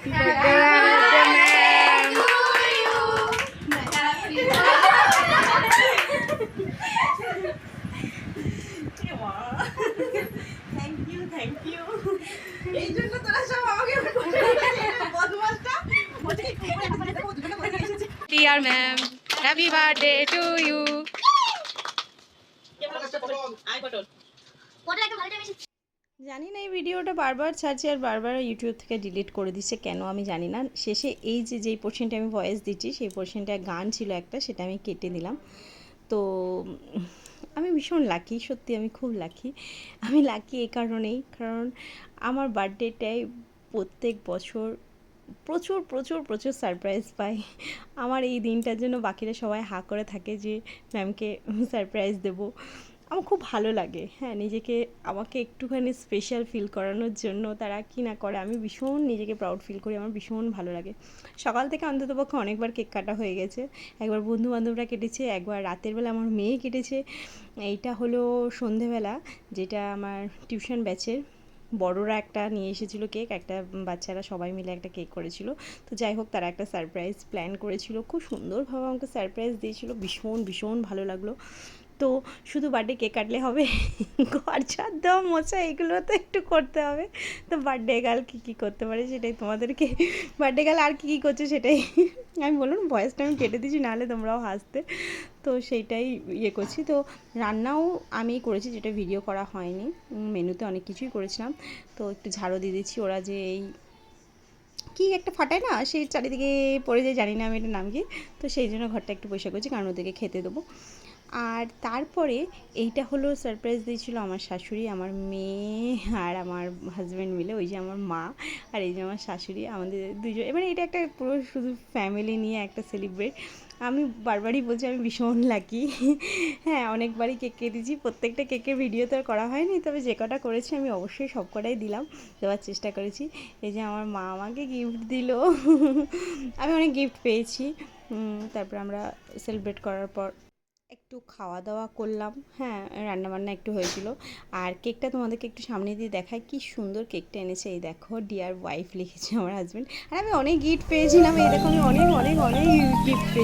Dear ma'am, happy birthday to you. জানি না এই ভিডিওটা বারবার ছাড়ছি আর বারবার ইউটিউব থেকে ডিলিট করে দিচ্ছে কেন আমি জানি না। শেষে এই যেই পোর্শনটা আমি ভয়েস দিচ্ছি সেই পোর্শনটা গান ছিল একটা, সেটা আমি কেটে দিলাম। তো আমি ভীষণ লাকি, সত্যি আমি খুব লাকি। আমি লাকি এই কারণেই, কারণ আমার বার্থডেটায় প্রত্যেক বছর প্রচুর প্রচুর প্রচুর সারপ্রাইজ পাই। আমার এই দিনটার জন্য বাকিরা সবাই হাঁ করে থাকে যে ম্যামকে সারপ্রাইজ দেবো। আমার খুব ভালো লাগে, হ্যাঁ, নিজেকে আমাকে একটুখানি স্পেশাল ফিল করানোর জন্য তারা কী না করে, আমি ভীষণ নিজেকে প্রাউড ফিল করি, আমার ভীষণ ভালো লাগে। সকাল থেকে অন্ততপক্ষে অনেকবার কেক কাটা হয়ে গেছে, একবার বন্ধুবান্ধবরা কেটেছে, একবার রাতের বেলা আমার মেয়ে কেটেছে। এইটা হলো সন্ধেবেলা, যেটা আমার টিউশন ব্যাচের বড়রা একটা নিয়ে এসেছিলো কেক, একটা বাচ্চারা সবাই মিলে একটা কেক করেছিল। তো যাই হোক, তারা একটা সারপ্রাইজ প্ল্যান করেছিল, খুব সুন্দরভাবে আমাকে সারপ্রাইজ দিয়েছিল, ভীষণ ভীষণ ভালো লাগলো। তো শুধু বার্থডে কেক কাটলে হবে, ঘর ঝাড় দেওয়া মোছা এগুলো তো একটু করতে হবে। তো বার্থডে গার্ল কী কী করতে পারে সেটাই তোমাদেরকে, বার্থডে গার্ল আর কী কী করছে সেটাই আমি বলুন, ভয়েসটা আমি কেটে দিচ্ছি, নাহলে তোমরাও হাসতে। তো সেইটাই ইয়ে করছি। তো রান্নাও আমি করেছি, যেটা ভিডিও করা হয়নি, মেনুতে অনেক কিছুই করেছিলাম। তো একটু ঝাড়ু দিয়ে দিচ্ছি, ওরা যে এই কী একটা ফাটায় না, সেই চারিদিকে পড়ে যায়, জানি না আমি এটার নাম কি। তো সেই জন্য ঘরটা একটু পরিষ্কার করছি, কারণ ওদেরকে খেতে দেবো। আর তারপরে এইটা হলো সারপ্রাইজ দিয়েছিল আমার শাশুড়ি, আমার মেয়ে আর আমার হাজব্যান্ড মিলে, ওই যে আমার মা আর এই যে আমার শাশুড়ি, আমাদের দুজন, এবারে এটা একটা পুরো শুধু ফ্যামিলি নিয়ে একটা সেলিব্রেট। আমি বারবারই বলছি আমি ভীষণ লাকি। হ্যাঁ, অনেকবারই কেক কেটেছি, প্রত্যেকটা কেকের ভিডিও তো আর করা হয়নি, তবে যে কটা করেছি আমি অবশ্যই সব কটাই দিলাম, দেওয়ার চেষ্টা করেছি। এই যে আমার মা আমাকে গিফট দিল, আমি অনেক গিফট পেয়েছি। তারপর আমরা সেলিব্রেট করার পর একটু খাওয়া দাওয়া করলাম, হ্যাঁ, রান্নাবান্না একটু হয়েছিল। আর কেকটা তোমাদেরকে একটু সামনে দিয়ে দেখায়, কি সুন্দর কেকটা এনেছে। এই দেখো, ডিয়ার ওয়াইফ লিখেছে আমার হাজব্যান্ড। আর আমি অনেক গিফট পেয়েছিলাম, এই দেখো আমি অনেক অনেক অনেক গিফট পেয়েছি।